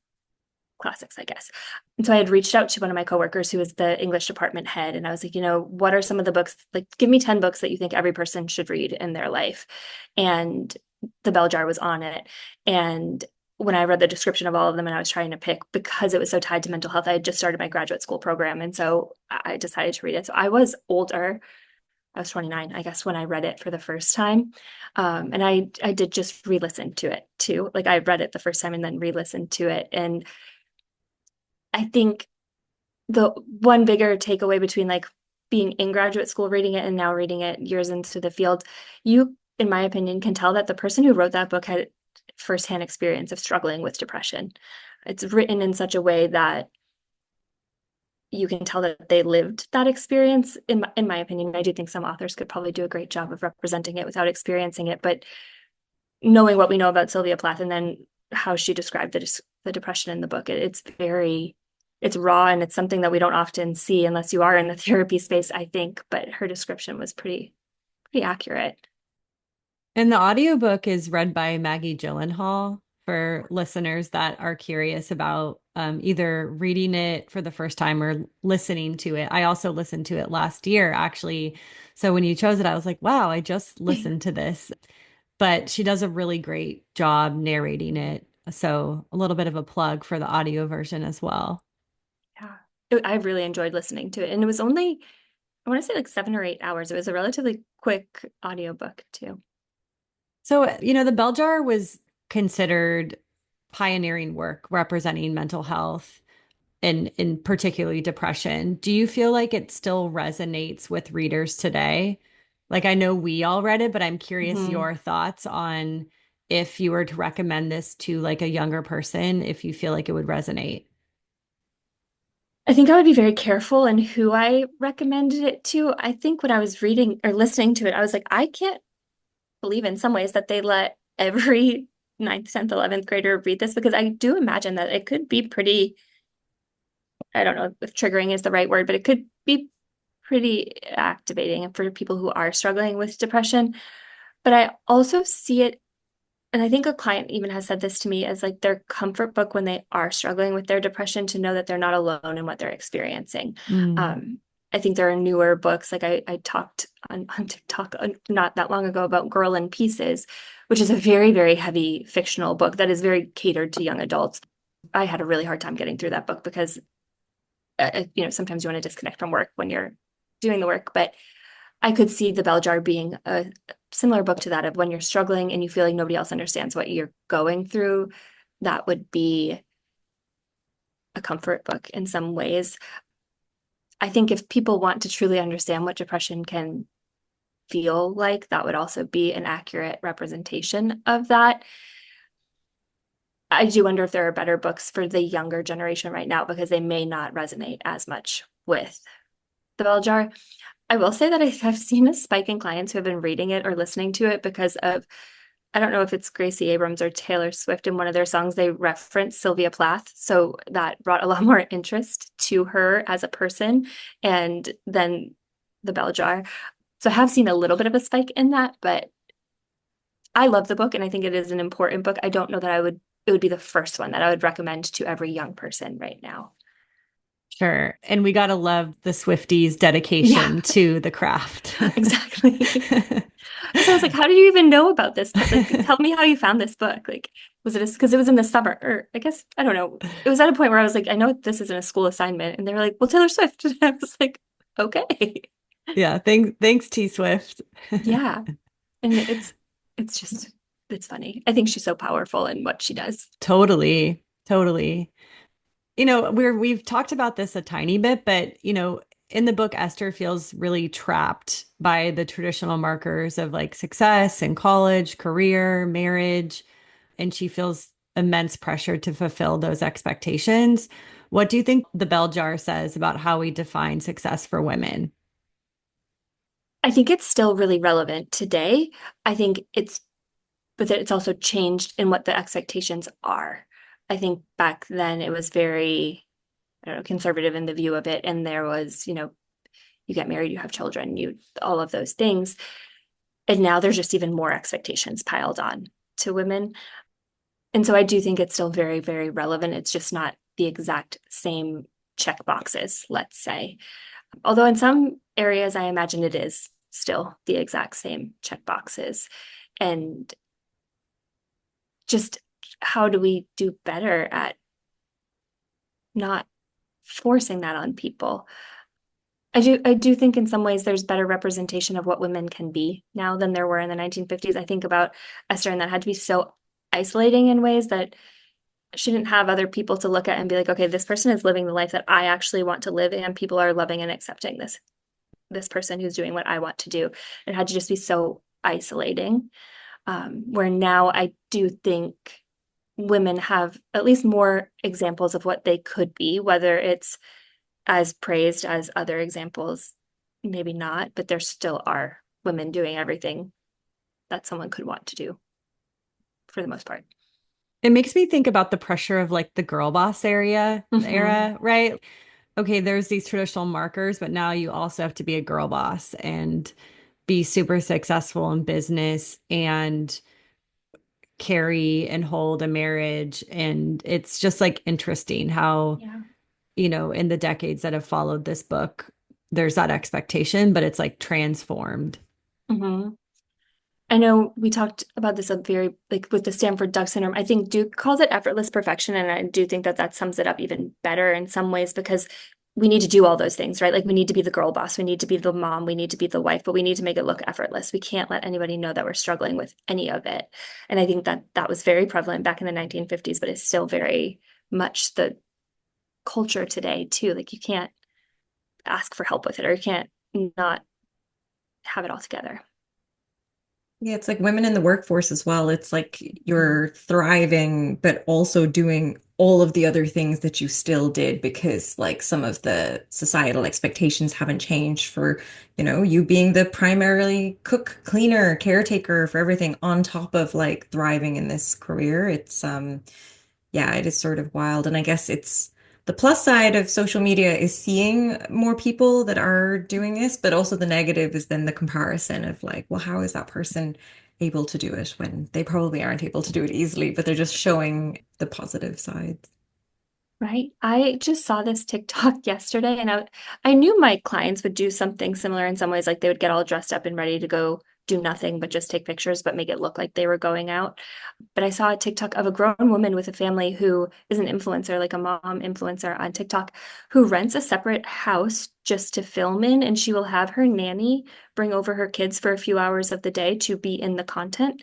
classics, I guess. And so I had reached out to one of my coworkers who was the English department head. And I was like, what are some of the books? Like, give me 10 books that you think every person should read in their life. And the bell jar was on it. And when I read the description of all of them and I was trying to pick, because it was so tied to mental health, I had just started my graduate school program. And so I decided to read it. So I was older. I was 29, I guess, when I read it for the first time. And I did just re-listen to it too. Like I read it the first time and then re-listened to it. And I think the one bigger takeaway between like being in graduate school reading it and now reading it years into the field, you, in my opinion, can tell that the person who wrote that book had firsthand experience of struggling with depression. It's written in such a way that you can tell that they lived that experience. In my opinion, I do think some authors could probably do a great job of representing it without experiencing it. But knowing what we know about Sylvia Plath and then how she described the depression in the book, it's raw, and it's something that we don't often see unless you are in the therapy space, I think. But her description was pretty accurate. And the audiobook is read by Maggie Gyllenhaal for listeners that are curious about either reading it for the first time or listening to it. I also listened to it last year, actually. So when you chose it, I was like, wow, I just listened to this. But she does a really great job narrating it. So a little bit of a plug for the audio version as well. Yeah, I really enjoyed listening to it. And it was only, I want to say like 7 or 8 hours. It was a relatively quick audiobook too. So, the bell jar was considered pioneering work representing mental health and in particularly depression. Do you feel like it still resonates with readers today? Like I know we all read it, but I'm curious Mhm. your thoughts on if you were to recommend this to like a younger person, if you feel like it would resonate. I think I would be very careful in who I recommended it to. I think when I was reading or listening to it, I was like, I can't believe in some ways that they let every ninth, 10th, 11th grader read this, because I do imagine that it could be pretty, I don't know if triggering is the right word, but it could be pretty activating for people who are struggling with depression. But I also see it, and I think a client even has said this to me, as like their comfort book when they are struggling with their depression, to know that they're not alone in what they're experiencing. Mm. Um, I think there are newer books, like I talked on TikTok not that long ago about Girl in Pieces, which is a very, very heavy fictional book that is very catered to young adults. I had a really hard time getting through that book because, sometimes you want to disconnect from work when you're doing the work, but I could see The Bell Jar being a similar book to that, of when you're struggling and you feel like nobody else understands what you're going through. That would be a comfort book in some ways. I think if people want to truly understand what depression can feel like, that would also be an accurate representation of that. I do wonder if there are better books for the younger generation right now, because they may not resonate as much with The Bell Jar. I will say that I have seen a spike in clients who have been reading it or listening to it because of, I don't know if it's Gracie Abrams or Taylor Swift, in one of their songs, they reference Sylvia Plath. So that brought a lot more interest to her as a person, and then The Bell Jar. So I have seen a little bit of a spike in that, but I love the book and I think it is an important book. I don't know that it would be the first one that I would recommend to every young person right now. Sure. And we got to love the Swifties' Yeah, dedication to the craft. exactly. So I was like, how did you even know about this? Like, tell me how you found this book. Like, was it because it was in the summer? Or I guess, I don't know. It was at a point where I was like, I know this isn't a school assignment. And they were like, well, Taylor Swift. And I was like, okay. Yeah, thanks T Swift. Yeah. And it's just, it's funny. I think she's so powerful in what she does. Totally. Totally. We've talked about this a tiny bit, but in the book, Esther feels really trapped by the traditional markers of like success in college, career, marriage, and she feels immense pressure to fulfill those expectations. What do you think the bell jar says about how we define success for women? I think it's still really relevant today. I think but it's also changed in what the expectations are. I think back then it was very, I don't know, conservative in the view of it. And there was, you get married, you have children, all of those things. And now there's just even more expectations piled on to women. And so I do think it's still very, very relevant. It's just not the exact same check boxes, let's say. Although in some areas, I imagine it is still the exact same check boxes. And just how do we do better at not forcing that on people? I do think in some ways there's better representation of what women can be now than there were in the 1950s. I think about Esther, and that had to be so isolating in ways that she didn't have other people to look at and be like, okay, this person is living the life that I actually want to live, and people are loving and accepting this person who's doing what I want to do. It had to just be so isolating. Where now I do think women have at least more examples of what they could be, whether it's as praised as other examples, maybe not, but there still are women doing everything that someone could want to do for the most part. It makes me think about the pressure of like the girl boss Mhm. era, right? Okay, there's these traditional markers, but now you also have to be a girl boss and be super successful in business and carry and hold a marriage. And it's just like interesting how, Yeah. in the decades that have followed this book, there's that expectation, but it's like transformed. hmm I know we talked about this a very like with the Stanford Duck syndrome. I think Duke calls it effortless perfection, and I do think that that sums it up even better in some ways because we need to do all those things, right? Like we need to be the girl boss, we need to be the mom, we need to be the wife, but we need to make it look effortless. We can't let anybody know that we're struggling with any of it. And I think that that was very prevalent back in the 1950s, but it's still very much the culture today too. Like you can't ask for help with it, or you can't not have it all together. Yeah, it's like women in the workforce as well. It's like you're thriving, but also doing all of the other things that you still did because like some of the societal expectations haven't changed for, you being the primarily cook, cleaner, caretaker for everything on top of like thriving in this career. Yeah, it is sort of wild. And I guess it's the plus side of social media is seeing more people that are doing this, but also the negative is then the comparison of like, well, how is that person able to do it when they probably aren't able to do it easily, but they're just showing the positive sides. Right. I just saw this TikTok yesterday, and I knew my clients would do something similar in some ways, like they would get all dressed up and ready to go do nothing but just take pictures, but make it look like they were going out. But I saw a TikTok of a grown woman with a family who is an influencer, like a mom influencer on TikTok, who rents a separate house just to film in, and she will have her nanny bring over her kids for a few hours of the day to be in the content.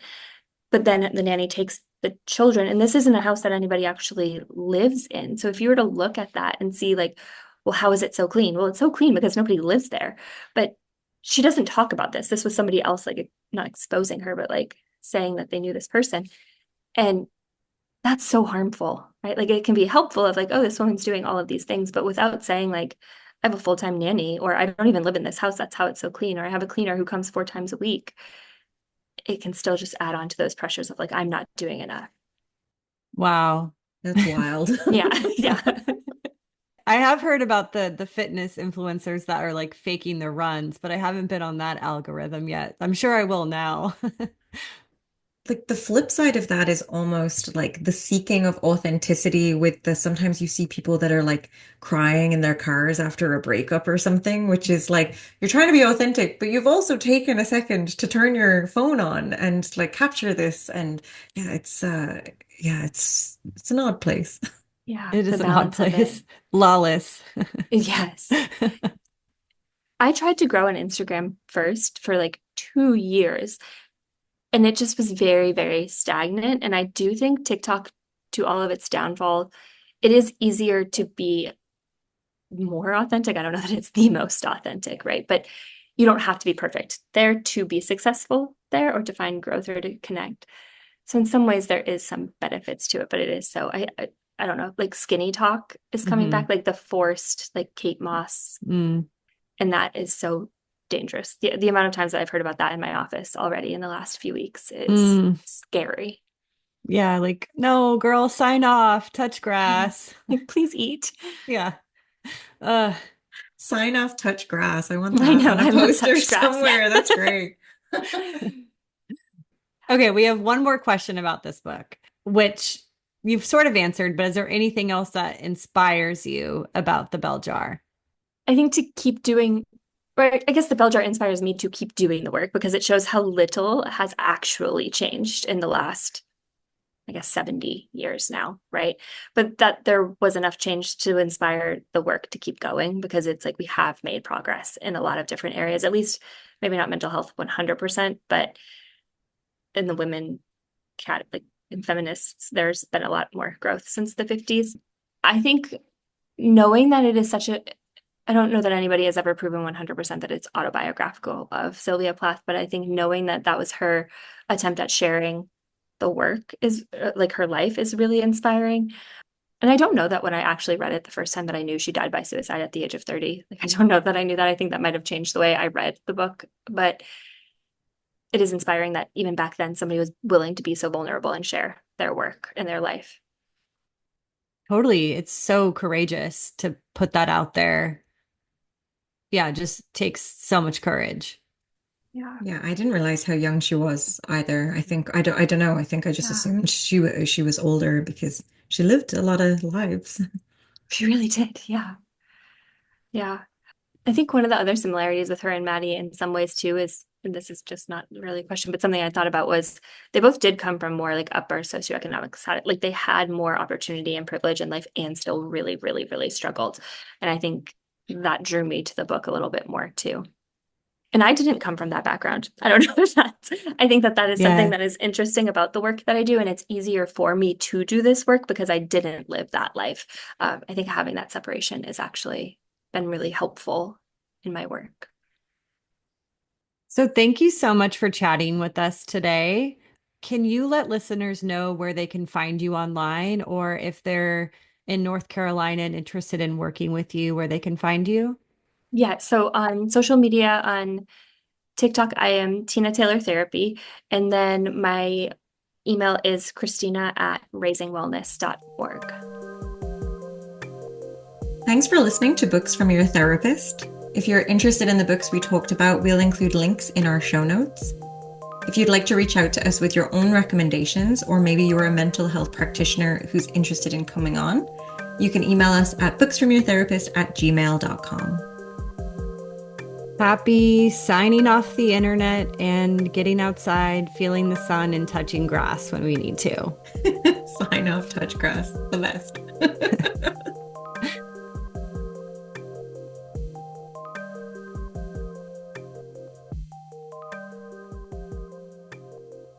But then the nanny takes the children, and this isn't a house that anybody actually lives in. So if you were to look at that and see, like, well, how is it so clean? Well, it's so clean because nobody lives there. But she doesn't talk about this. This was somebody else, like, not exposing her, but like saying that they knew this person. And that's so harmful, right? Like, it can be helpful of, like, oh, this woman's doing all of these things, but without saying, like, I have a full-time nanny, or I don't even live in this house. That's how it's so clean. Or I have a cleaner who comes 4 times a week. It can still just add on to those pressures of like, I'm not doing enough. Wow. That's wild. Yeah. Yeah. I have heard about the fitness influencers that are like faking their runs, but I haven't been on that algorithm yet. I'm sure I will now. Like the flip side of that is almost like the seeking of authenticity with the sometimes you see people that are like crying in their cars after a breakup or something, which is like you're trying to be authentic, but you've also taken a second to turn your phone on and like capture this. And yeah, it's an odd place. Yeah. It The is an odd balance of it. place. Lawless. Yes. I tried to grow an Instagram first for like 2 years, and it just was very, very stagnant. And I do think TikTok, to all of its downfall, it is easier to be more authentic. I don't know that it's the most authentic, right? But you don't have to be perfect there to be successful there or to find growth or to connect. So in some ways there is some benefits to it, but it is so I don't know, like skinny talk is coming back, Hmm. like the forced like Kate Moss, Mm. and that is so dangerous. The amount of times that I've heard about that in my office already in the last few weeks is Mm. scary. Yeah, like, no, girl, sign off, touch Yeah. grass. Like please eat. Yeah. Uh, Sign off, touch grass. I want I that know, on a I love poster touch grass. somewhere. That's great. okay, we have one more question about this book, which you've sort of answered, but is there anything else that inspires you about the bell jar? I think to keep doing, or I guess the bell jar inspires me to keep doing the work because it shows how little has actually changed in the last I guess 70 years now, right? But that there was enough change to inspire the work to keep going, because it's like we have made progress in a lot of different areas, at least maybe not mental health 100%, but in the women like in feminists, there's been a lot more growth since the 50s. I think knowing that it is such a, I don't know that anybody has ever proven 100% that it's autobiographical of Sylvia Plath, but I think knowing that that was her attempt at sharing the work is like her life is really inspiring. And I don't know that when I actually read it the first time that I knew she died by suicide at the age of 30. Like, I don't know that I knew that. I think that might have changed the way I read the book, but it is inspiring that even back then somebody was willing to be so vulnerable and share their work and their life. Totally. It's so courageous to put that out there. Yeah, it just takes so much courage. Yeah. Yeah, I didn't realize how young she was either. I don't know. I think I just Yeah. assumed she was older because she lived a lot of lives. She really did. Yeah. Yeah. I think one of the other similarities with her and Maddy in some ways too is, and this is just not really a question, but something I thought about was they both did come from more like upper socioeconomic side. Like they had more opportunity and privilege in life and still really, really, really struggled. And I think that drew me to the book a little bit more too. And I didn't come from that background. I don't know if that, I think that that is something Yeah. that is interesting about the work that I do. And it's easier for me to do this work because I didn't live that life. I think having that separation has actually been really helpful in my work. So thank you so much for chatting with us today. Can you let listeners know where they can find you online, or if they're in North Carolina and interested in working with you, where they can find you? Yeah. So on social media, on TikTok, I am Tina Taylor Therapy. And then my email is Christina@raisingwellness.org. Thanks for listening to Books from Your Therapist. If you're interested in the books we talked about, we'll include links in our show notes. If you'd like to reach out to us with your own recommendations, or maybe you're a mental health practitioner who's interested in coming on, you can email us at booksfromyourtherapist@gmail.com. Happy signing off the internet and getting outside, feeling the sun and touching grass when we need to. Sign off, touch grass, the best.